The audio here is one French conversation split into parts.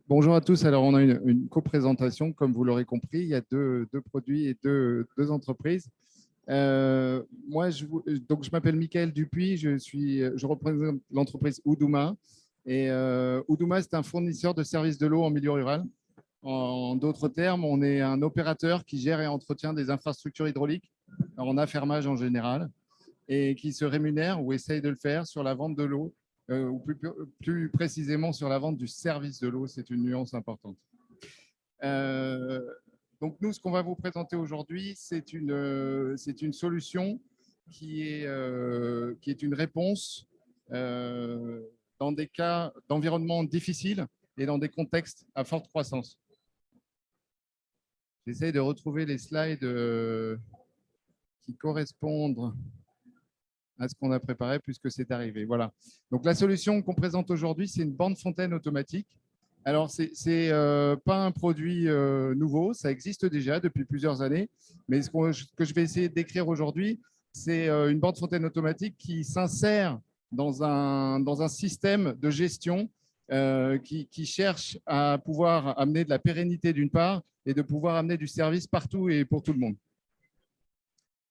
Bonjour à tous. Alors, on a une co-présentation, comme vous l'aurez compris. Il y a deux produits et deux entreprises. Moi, donc, je m'appelle Mickaël Dupuis. Je représente l'entreprise Oudouma. Et Oudouma, c'est un fournisseur de services de l'eau en milieu rural. En d'autres termes, on est un opérateur qui gère et entretient des infrastructures hydrauliques en affermage en général et qui se rémunère ou essaye de le faire sur la vente de l'eau ou plus précisément sur la vente du service de l'eau. C'est une nuance importante. Euh, donc nous, ce qu'on va vous présenter aujourd'hui, c'est une solution qui est une réponse dans des cas d'environnement difficiles et dans des contextes à forte croissance. J'essaie de retrouver les slides qui correspondent à ce qu'on a préparé puisque c'est arrivé. Voilà. Donc la solution qu'on présente aujourd'hui, c'est une bande fontaine automatique. Alors, ce n'est pas un produit nouveau, ça existe déjà depuis plusieurs années, mais ce que je vais essayer de décrire aujourd'hui, c'est une bande fontaine automatique qui s'insère dans un système de gestion qui cherche à pouvoir amener de la pérennité d'une part et de pouvoir amener du service partout et pour tout le monde.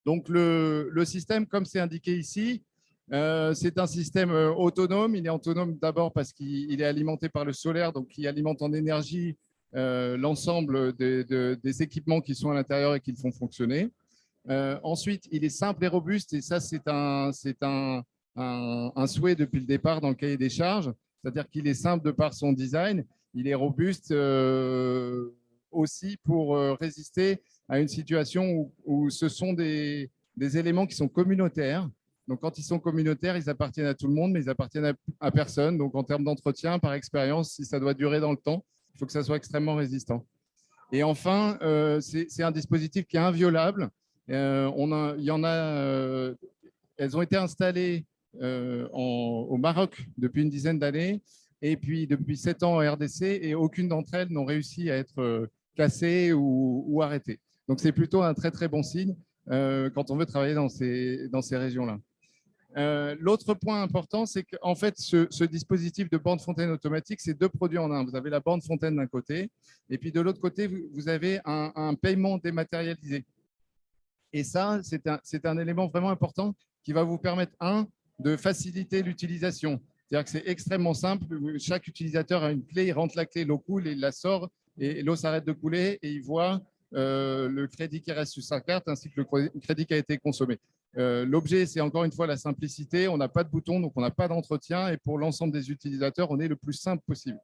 Donc, le système, comme c'est indiqué ici, c'est un système autonome. Il est autonome d'abord parce qu'il est alimenté par le solaire, donc il alimente en énergie l'ensemble des équipements qui sont à l'intérieur et qui le font fonctionner. Ensuite, il est simple et robuste, et ça, c'est un souhait depuis le départ dans le cahier des charges, c'est-à-dire qu'il est simple de par son design. Il est robuste aussi pour résister à une situation où ce sont des éléments qui sont communautaires. Donc, quand ils sont communautaires, ils appartiennent à tout le monde, mais ils appartiennent à personne. Donc, en termes d'entretien, par expérience, si ça doit durer dans le temps, il faut que ça soit extrêmement résistant. Et enfin, c'est un dispositif qui est inviolable. Elles ont été installées au Maroc depuis une dizaine d'années et puis depuis 7 ans en RDC, et aucune d'entre elles n'ont réussi à être cassées ou arrêtées. Donc, c'est plutôt un très, très bon signe quand on veut travailler dans ces régions-là. L'autre point important, c'est qu'en fait, ce dispositif de bande fontaine automatique, c'est deux produits en un. Vous avez la bande fontaine d'un côté, et puis de l'autre côté, vous avez un paiement dématérialisé. Et ça, c'est un élément vraiment important qui va vous permettre, de faciliter l'utilisation. C'est-à-dire que c'est extrêmement simple. Chaque utilisateur a une clé, il rentre la clé, l'eau coule, il la sort, et l'eau s'arrête de couler, et il voit le crédit qui reste sur sa carte ainsi que le crédit qui a été consommé. L'objet, c'est encore une fois la simplicité. On n'a pas de bouton, donc on n'a pas d'entretien. Et pour l'ensemble des utilisateurs, on est le plus simple possible.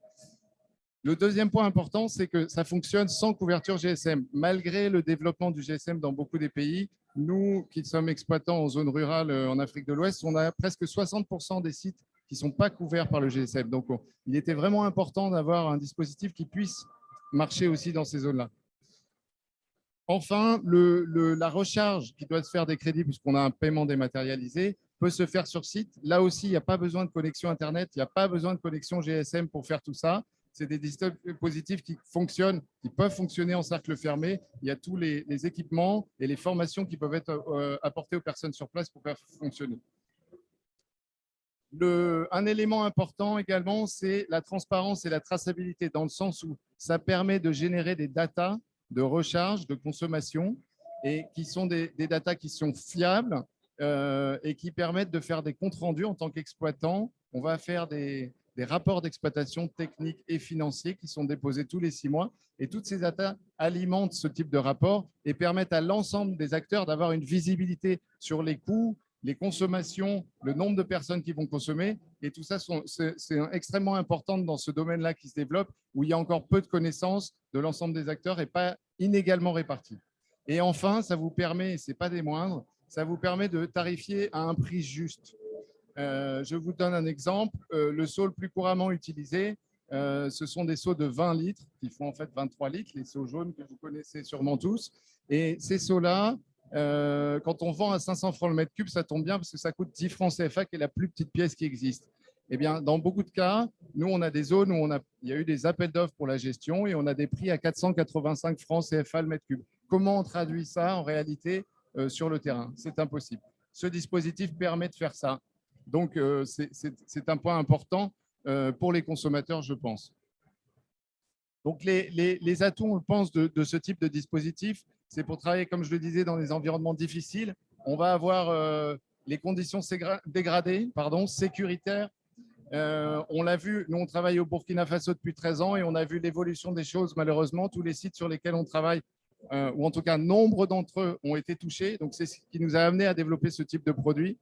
Le deuxième point important, c'est que ça fonctionne sans couverture GSM. Malgré le développement du GSM dans beaucoup des pays, nous qui sommes exploitants en zone rurale en Afrique de l'Ouest, on a presque 60% des sites qui ne sont pas couverts par le GSM. Donc, il était vraiment important d'avoir un dispositif qui puisse marcher aussi dans ces zones-là. Enfin, la recharge qui doit se faire des crédits, puisqu'on a un paiement dématérialisé, peut se faire sur site. Là aussi, il n'y a pas besoin de connexion Internet, il n'y a pas besoin de connexion GSM pour faire tout ça. C'est des dispositifs qui fonctionnent, qui peuvent fonctionner en cercle fermé. Il y a tous les équipements et les formations qui peuvent être apportées aux personnes sur place pour faire fonctionner. Un élément important également, c'est la transparence et la traçabilité, dans le sens où ça permet de générer des datas de recharge, de consommation, et qui sont des datas qui sont fiables et qui permettent de faire des comptes rendus en tant qu'exploitant. On va faire des rapports d'exploitation techniques et financiers qui sont déposés tous les 6 mois. Et toutes ces datas alimentent ce type de rapport et permettent à l'ensemble des acteurs d'avoir une visibilité sur les coûts, les consommations, le nombre de personnes qui vont consommer. Et tout ça, c'est extrêmement important dans ce domaine-là qui se développe, où il y a encore peu de connaissances de l'ensemble des acteurs et pas inégalement réparties. Et enfin, ça vous permet, et ce n'est pas des moindres, ça vous permet de tarifier à un prix juste. Je vous donne un exemple. Le seau le plus couramment utilisé, ce sont des seaux de 20 litres qui font en fait 23 litres, les seaux jaunes que vous connaissez sûrement tous. Et ces seaux-là, quand on vend à 500 francs le mètre cube, ça tombe bien parce que ça coûte 10 francs CFA, qui est la plus petite pièce qui existe. Eh bien, dans beaucoup de cas, nous, on a des zones où il y a eu des appels d'offres pour la gestion et on a des prix à 485 francs CFA le mètre cube. Comment on traduit ça en réalité sur le terrain? C'est impossible. Ce dispositif permet de faire ça. Donc, c'est un point important pour les consommateurs, je pense. Donc, les atouts, on le pense, de ce type de dispositif, c'est pour travailler, comme je le disais, dans des environnements difficiles. On va avoir les conditions dégradées, sécuritaires. On l'a vu, nous, on travaille au Burkina Faso depuis 13 ans et on a vu l'évolution des choses, malheureusement. Tous les sites sur lesquels on travaille, ou en tout cas, nombre d'entre eux ont été touchés. Donc, c'est ce qui nous a amené à développer ce type de produit.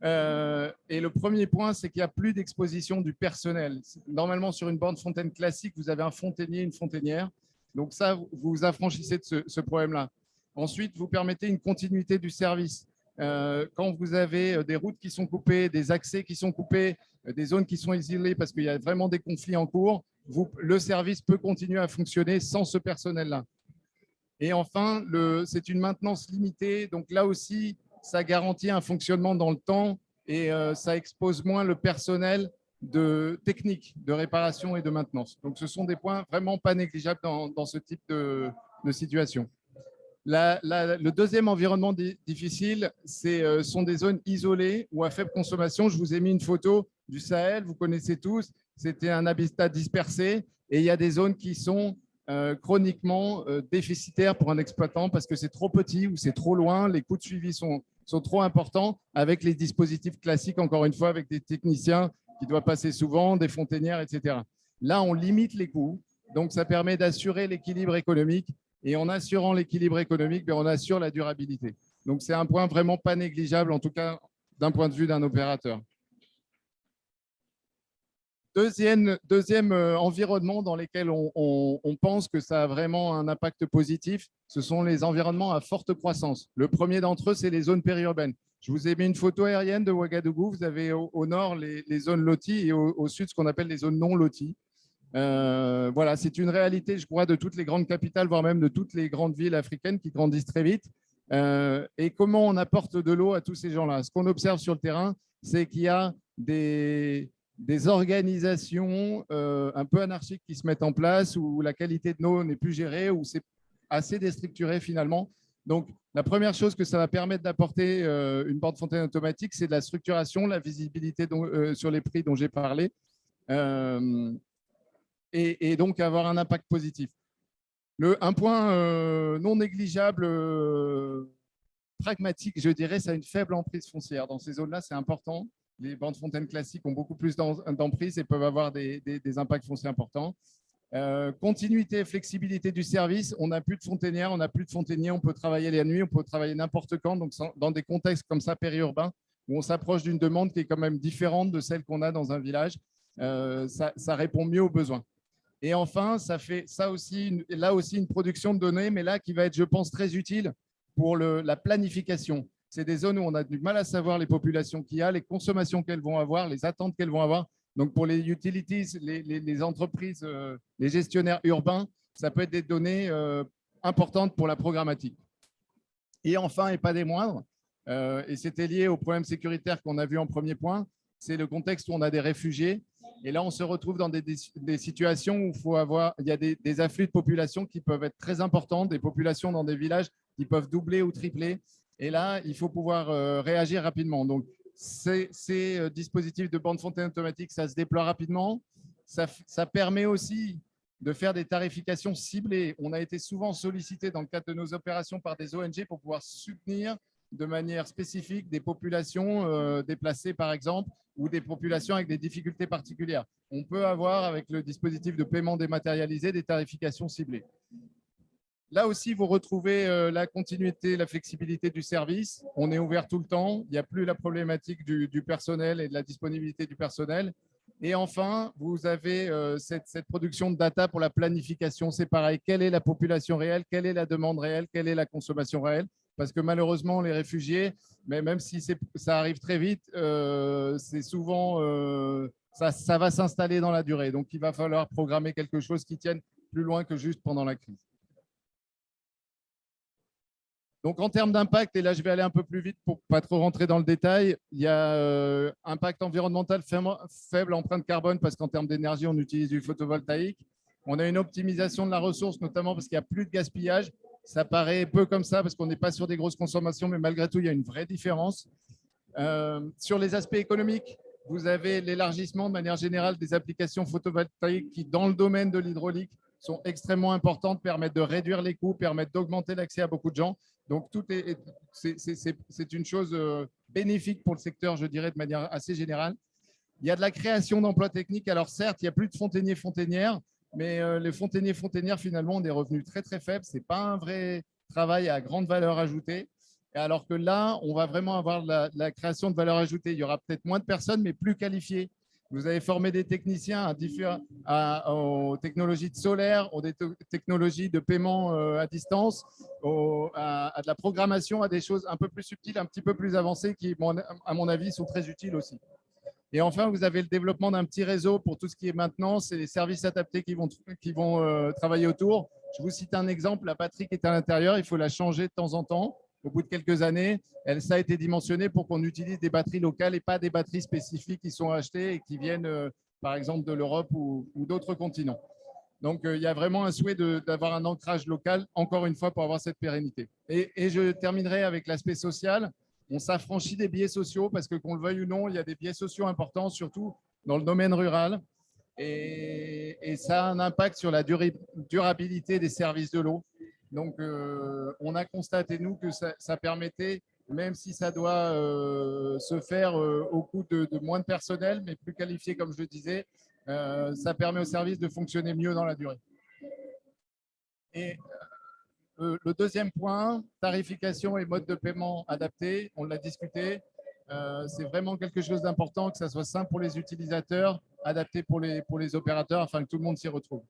Et le premier point, c'est qu'il n'y a plus d'exposition du personnel. Normalement, sur une borne fontaine classique, vous avez un fontainier, une fontainière. Donc ça, vous vous affranchissez de ce problème-là. Ensuite, vous permettez une continuité du service. Quand vous avez des routes qui sont coupées, des accès qui sont coupés, des zones qui sont isolées parce qu'il y a vraiment des conflits en cours, le service peut continuer à fonctionner sans ce personnel-là. Et enfin, c'est une maintenance limitée. Donc là aussi, ça garantit un fonctionnement dans le temps et ça expose moins le personnel de technique, de réparation et de maintenance. Donc, ce sont des points vraiment pas négligeables dans ce type de situation. Le deuxième environnement difficile, sont des zones isolées ou à faible consommation. Je vous ai mis une photo du Sahel, vous connaissez tous. C'était un habitat dispersé et il y a des zones qui sont chroniquement déficitaires pour un exploitant parce que c'est trop petit ou c'est trop loin, les coûts de suivi sont trop importants avec les dispositifs classiques, encore une fois, avec des techniciens qui doivent passer souvent, des fontainières, etc. Là, on limite les coûts, donc ça permet d'assurer l'équilibre économique et en assurant l'équilibre économique, on assure la durabilité. Donc, c'est un point vraiment pas négligeable, en tout cas d'un point de vue d'un opérateur. Deuxième environnement dans lesquels on pense que ça a vraiment un impact positif, ce sont les environnements à forte croissance. Le premier d'entre eux, c'est les zones périurbaines. Je vous ai mis une photo aérienne de Ouagadougou. Vous avez au nord les zones loties et au sud ce qu'on appelle les zones non loties. Voilà, c'est une réalité, je crois, de toutes les grandes capitales, voire même de toutes les grandes villes africaines qui grandissent très vite. Et comment on apporte de l'eau à tous ces gens-là? Ce qu'on observe sur le terrain, c'est qu'il y a des organisations un peu anarchiques qui se mettent en place, où la qualité de l'eau n'est plus gérée, où c'est assez déstructuré finalement. Donc, la première chose que ça va permettre d'apporter une borne fontaine automatique, c'est de la structuration, la visibilité sur les prix dont j'ai parlé, et donc avoir un impact positif. Un point non négligeable, pragmatique, je dirais, c'est une faible emprise foncière. Dans ces zones-là, c'est important. Les bornes fontaines classiques ont beaucoup plus d'emprise et peuvent avoir des impacts fonciers importants. Continuité et flexibilité du service. On n'a plus de fontainière, on n'a plus de fontainier. On peut travailler la nuit, on peut travailler n'importe quand. Donc, dans des contextes comme ça, périurbains, où on s'approche d'une demande qui est quand même différente de celle qu'on a dans un village, ça répond mieux aux besoins. Et enfin, ça fait là aussi une production de données, mais là qui va être, je pense, très utile pour la planification. C'est des zones où on a du mal à savoir les populations qu'il y a, les consommations qu'elles vont avoir, les attentes qu'elles vont avoir. Donc, pour les utilities, les entreprises, les gestionnaires urbains, ça peut être des données importantes pour la programmatique. Et enfin, et pas des moindres, et c'était lié au problème sécuritaire qu'on a vu en premier point, c'est le contexte où on a des réfugiés. Et là, on se retrouve dans des situations où il y a des afflux de population qui peuvent être très importants, des populations dans des villages qui peuvent doubler ou tripler. Et là, il faut pouvoir réagir rapidement. Donc, ces dispositifs de borne fontaine automatique, ça se déploie rapidement. Ça permet aussi de faire des tarifications ciblées. On a été souvent sollicité dans le cadre de nos opérations par des ONG pour pouvoir soutenir de manière spécifique des populations déplacées, par exemple, ou des populations avec des difficultés particulières. On peut avoir, avec le dispositif de paiement dématérialisé, des tarifications ciblées. Là aussi, vous retrouvez la continuité, la flexibilité du service. On est ouvert tout le temps. Il n'y a plus la problématique du personnel et de la disponibilité du personnel. Et enfin, vous avez cette production de data pour la planification. C'est pareil. Quelle est la population réelle? Quelle est la demande réelle? Quelle est la consommation réelle? Parce que malheureusement, les réfugiés, mais même si ça arrive très vite, c'est souvent, ça va s'installer dans la durée. Donc, il va falloir programmer quelque chose qui tienne plus loin que juste pendant la crise. Donc, en termes d'impact, et là, je vais aller un peu plus vite pour ne pas trop rentrer dans le détail, il y a impact environnemental faible, empreinte carbone, parce qu'en termes d'énergie, on utilise du photovoltaïque. On a une optimisation de la ressource, notamment parce qu'il n'y a plus de gaspillage. Ça paraît peu comme ça, parce qu'on n'est pas sur des grosses consommations, mais malgré tout, il y a une vraie différence. Sur les aspects économiques, vous avez l'élargissement de manière générale des applications photovoltaïques qui, dans le domaine de l'hydraulique, sont extrêmement importantes, permettent de réduire les coûts, permettent d'augmenter l'accès à beaucoup de gens. Donc, c'est une chose bénéfique pour le secteur, je dirais, de manière assez générale. Il y a de la création d'emplois techniques. Alors, certes, il n'y a plus de fontainiers-fontainières, mais les fontainiers-fontainières, finalement, ont des revenus très, très faibles. Ce n'est pas un vrai travail à grande valeur ajoutée. Et alors que là, on va vraiment avoir de la création de valeur ajoutée. Il y aura peut-être moins de personnes, mais plus qualifiées. Vous avez formé des techniciens aux technologies de solaire, aux technologies de paiement à distance, à de la programmation, à des choses un peu plus subtiles, un petit peu plus avancées qui, à mon avis, sont très utiles aussi. Et enfin, vous avez le développement d'un petit réseau pour tout ce qui est maintenance et les services adaptés qui vont travailler autour. Je vous cite un exemple, la batterie qui est à l'intérieur, il faut la changer de temps en temps. Au bout de quelques années, ça a été dimensionné pour qu'on utilise des batteries locales et pas des batteries spécifiques qui sont achetées et qui viennent, par exemple, de l'Europe ou d'autres continents. Donc, il y a vraiment un souhait d'avoir un ancrage local, encore une fois, pour avoir cette pérennité. Et je terminerai avec l'aspect social. On s'affranchit des biais sociaux parce que, qu'on le veuille ou non, il y a des biais sociaux importants, surtout dans le domaine rural. Et ça a un impact sur la durabilité des services de l'eau. Donc, on a constaté, nous, que ça permettait, même si ça doit se faire au coût de moins de personnel, mais plus qualifié, comme je le disais, ça permet au service de fonctionner mieux dans la durée. Et le deuxième point, tarification et mode de paiement adapté, on l'a discuté. C'est vraiment quelque chose d'important, que ça soit simple pour les utilisateurs, adapté pour les opérateurs, afin que tout le monde s'y retrouve.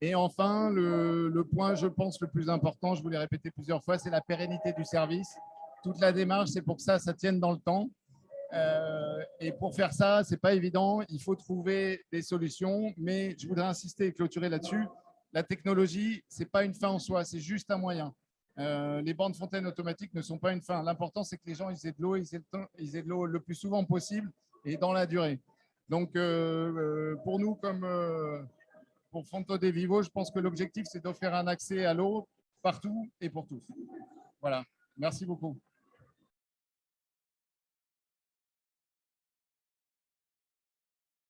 Et enfin, le point, je pense, le plus important, je vous l'ai répété plusieurs fois, c'est la pérennité du service. Toute la démarche, c'est pour que ça tienne dans le temps. Et pour faire ça, ce n'est pas évident. Il faut trouver des solutions, mais je voudrais insister et clôturer là-dessus. La technologie, ce n'est pas une fin en soi, c'est juste un moyen. Les bornes fontaines automatiques ne sont pas une fin. L'important, c'est que les gens ils aient de l'eau, ils aient de l'eau le plus souvent possible et dans la durée. Donc, pour nous, comme pour Fonto de Vivo, je pense que l'objectif, c'est d'offrir un accès à l'eau partout et pour tous. Voilà. Merci beaucoup.